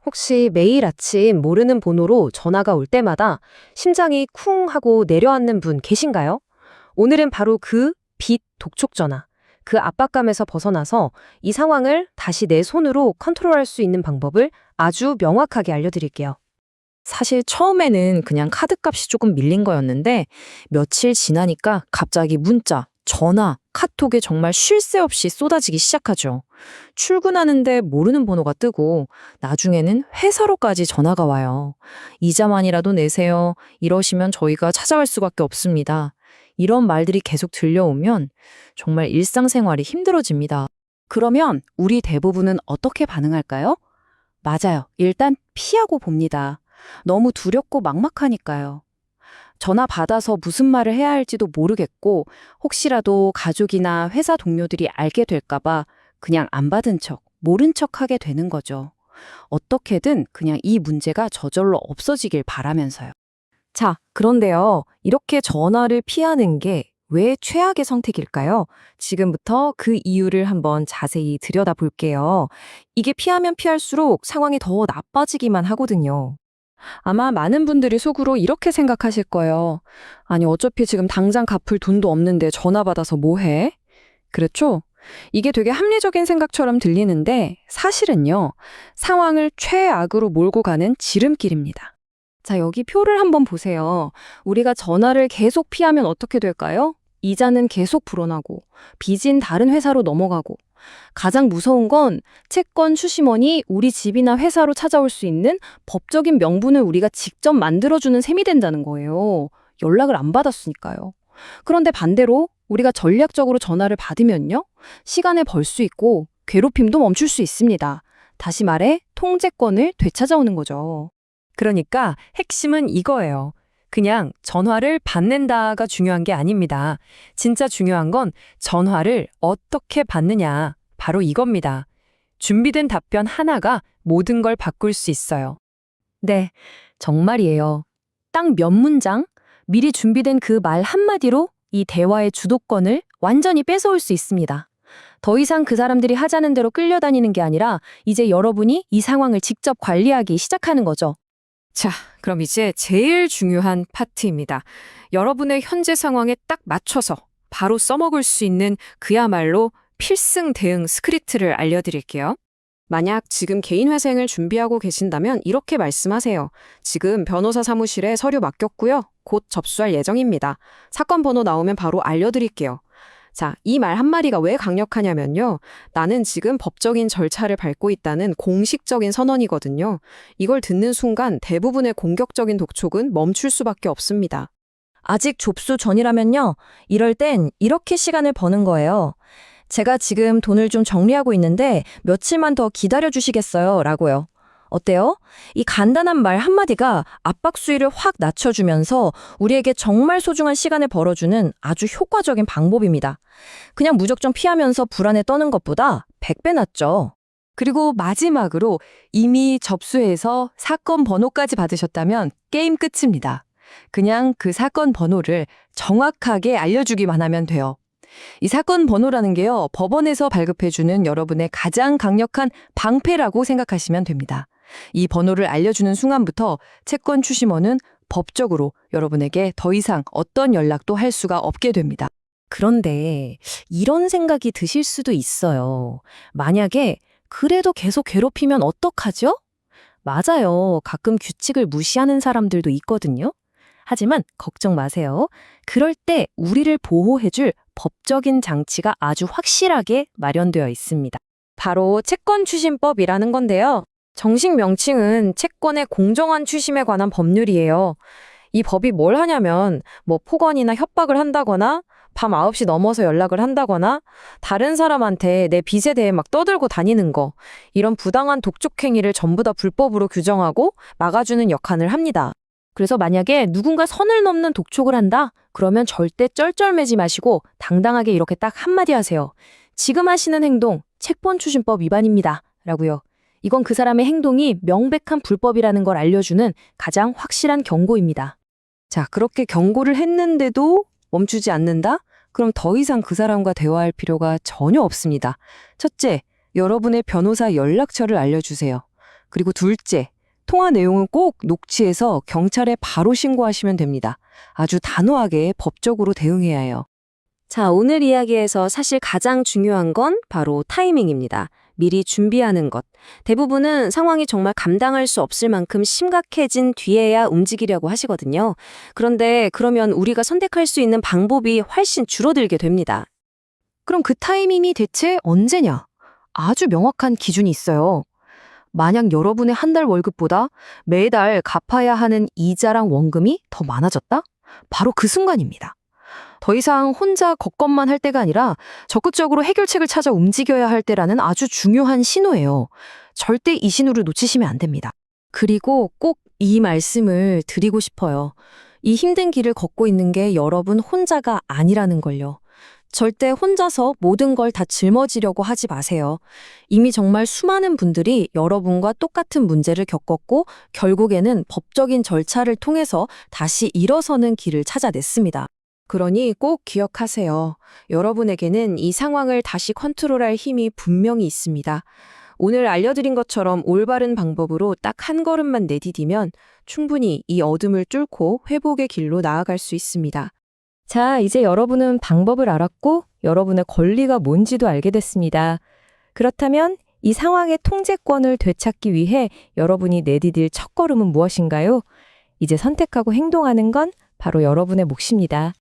혹시 매일 아침 모르는 번호로 전화가 올 때마다 심장이 쿵 하고 내려앉는 분 계신가요? 오늘은 바로 그 빛 독촉 전화, 그 압박감에서 벗어나서 이 상황을 다시 내 손으로 컨트롤할 수 있는 방법을 아주 명확하게 알려드릴게요. 사실 처음에는 그냥 카드값이 조금 밀린 거였는데 며칠 지나니까 갑자기 문자, 전화, 카톡에 정말 쉴 새 없이 쏟아지기 시작하죠. 출근하는데 모르는 번호가 뜨고 나중에는 회사로까지 전화가 와요. 이자만이라도 내세요. 이러시면 저희가 찾아갈 수밖에 없습니다. 이런 말들이 계속 들려오면 정말 일상생활이 힘들어집니다. 그러면 우리 대부분은 어떻게 반응할까요? 맞아요. 일단 피하고 봅니다. 너무 두렵고 막막하니까요. 전화 받아서 무슨 말을 해야 할지도 모르겠고 혹시라도 가족이나 회사 동료들이 알게 될까봐 그냥 안 받은 척, 모른 척 하게 되는 거죠. 어떻게든 그냥 이 문제가 저절로 없어지길 바라면서요. 자, 그런데요. 이렇게 전화를 피하는 게 왜 최악의 선택일까요? 지금부터 그 이유를 한번 자세히 들여다볼게요. 이게 피하면 피할수록 상황이 더 나빠지기만 하거든요. 아마 많은 분들이 속으로 이렇게 생각하실 거예요. 아니, 어차피 지금 당장 갚을 돈도 없는데 전화 받아서 뭐 해? 그렇죠? 이게 되게 합리적인 생각처럼 들리는데 사실은요, 상황을 최악으로 몰고 가는 지름길입니다. 자, 여기 표를 한번 보세요. 우리가 전화를 계속 피하면 어떻게 될까요? 이자는 계속 불어나고, 빚인 다른 회사로 넘어가고, 가장 무서운 건 채권 수심원이 우리 집이나 회사로 찾아올 수 있는 법적인 명분을 우리가 직접 만들어주는 셈이 된다는 거예요. 연락을 안 받았으니까요. 그런데 반대로 우리가 전략적으로 전화를 받으면요, 시간을 벌 수 있고 괴롭힘도 멈출 수 있습니다. 다시 말해 통제권을 되찾아오는 거죠. 그러니까 핵심은 이거예요. 그냥 전화를 받는다가 중요한 게 아닙니다. 진짜 중요한 건 전화를 어떻게 받느냐. 바로 이겁니다. 준비된 답변 하나가 모든 걸 바꿀 수 있어요. 네, 정말이에요. 딱 몇 문장, 미리 준비된 그 말 한마디로 이 대화의 주도권을 완전히 뺏어올 수 있습니다. 더 이상 그 사람들이 하자는 대로 끌려다니는 게 아니라 이제 여러분이 이 상황을 직접 관리하기 시작하는 거죠. 자, 그럼 이제 제일 중요한 파트입니다. 여러분의 현재 상황에 딱 맞춰서 바로 써먹을 수 있는 그야말로 필승 대응 스크립트를 알려드릴게요. 만약 지금 개인 회생을 준비하고 계신다면 이렇게 말씀하세요. 지금 변호사 사무실에 서류 맡겼고요. 곧 접수할 예정입니다. 사건 번호 나오면 바로 알려드릴게요. 자, 이 말 한마디가 왜 강력하냐면요. 나는 지금 법적인 절차를 밟고 있다는 공식적인 선언이거든요. 이걸 듣는 순간 대부분의 공격적인 독촉은 멈출 수밖에 없습니다. 아직 접수 전이라면요. 이럴 땐 이렇게 시간을 버는 거예요. 제가 지금 돈을 좀 정리하고 있는데 며칠만 더 기다려 주시겠어요? 라고요. 어때요? 이 간단한 말 한마디가 압박 수위를 확 낮춰주면서 우리에게 정말 소중한 시간을 벌어주는 아주 효과적인 방법입니다. 그냥 무작정 피하면서 불안에 떠는 것보다 100배 낫죠. 그리고 마지막으로 이미 접수해서 사건 번호까지 받으셨다면 게임 끝입니다. 그냥 그 사건 번호를 정확하게 알려주기만 하면 돼요. 이 사건 번호라는 게요, 법원에서 발급해주는 여러분의 가장 강력한 방패라고 생각하시면 됩니다. 이 번호를 알려주는 순간부터 채권 추심원은 법적으로 여러분에게 더 이상 어떤 연락도 할 수가 없게 됩니다. 그런데 이런 생각이 드실 수도 있어요. 만약에 그래도 계속 괴롭히면 어떡하죠? 맞아요. 가끔 규칙을 무시하는 사람들도 있거든요. 하지만 걱정 마세요. 그럴 때 우리를 보호해줄 법적인 장치가 아주 확실하게 마련되어 있습니다. 바로 채권 추심법이라는 건데요. 정식 명칭은 채권의 공정한 추심에 관한 법률이에요. 이 법이 뭘 하냐면 폭언이나 협박을 한다거나 밤 9시 넘어서 연락을 한다거나 다른 사람한테 내 빚에 대해 막 떠들고 다니는 거, 이런 부당한 독촉 행위를 전부 다 불법으로 규정하고 막아주는 역할을 합니다. 그래서 만약에 누군가 선을 넘는 독촉을 한다? 그러면 절대 쩔쩔매지 마시고 당당하게 이렇게 딱 한마디 하세요. 지금 하시는 행동 채권 추심법 위반입니다. 라고요. 이건 그 사람의 행동이 명백한 불법이라는 걸 알려주는 가장 확실한 경고입니다. 자, 그렇게 경고를 했는데도 멈추지 않는다? 그럼 더 이상 그 사람과 대화할 필요가 전혀 없습니다. 첫째, 여러분의 변호사 연락처를 알려주세요. 그리고 둘째, 통화 내용은 꼭 녹취해서 경찰에 바로 신고하시면 됩니다. 아주 단호하게 법적으로 대응해야 해요. 자, 오늘 이야기에서 사실 가장 중요한 건 바로 타이밍입니다. 미리 준비하는 것. 대부분은 상황이 정말 감당할 수 없을 만큼 심각해진 뒤에야 움직이려고 하시거든요. 그런데 그러면 우리가 선택할 수 있는 방법이 훨씬 줄어들게 됩니다. 그럼 그 타이밍이 대체 언제냐? 아주 명확한 기준이 있어요. 만약 여러분의 한 달 월급보다 매달 갚아야 하는 이자랑 원금이 더 많아졌다? 바로 그 순간입니다. 더 이상 혼자 걷것만 할 때가 아니라 적극적으로 해결책을 찾아 움직여야 할 때라는 아주 중요한 신호예요. 절대 이 신호를 놓치시면 안 됩니다. 그리고 꼭 이 말씀을 드리고 싶어요. 이 힘든 길을 걷고 있는 게 여러분 혼자가 아니라는 걸요. 절대 혼자서 모든 걸 다 짊어지려고 하지 마세요. 이미 정말 수많은 분들이 여러분과 똑같은 문제를 겪었고 결국에는 법적인 절차를 통해서 다시 일어서는 길을 찾아냈습니다. 그러니 꼭 기억하세요. 여러분에게는 이 상황을 다시 컨트롤할 힘이 분명히 있습니다. 오늘 알려드린 것처럼 올바른 방법으로 딱 한 걸음만 내디디면 충분히 이 어둠을 뚫고 회복의 길로 나아갈 수 있습니다. 자, 이제 여러분은 방법을 알았고 여러분의 권리가 뭔지도 알게 됐습니다. 그렇다면 이 상황의 통제권을 되찾기 위해 여러분이 내디딜 첫걸음은 무엇인가요? 이제 선택하고 행동하는 건 바로 여러분의 몫입니다.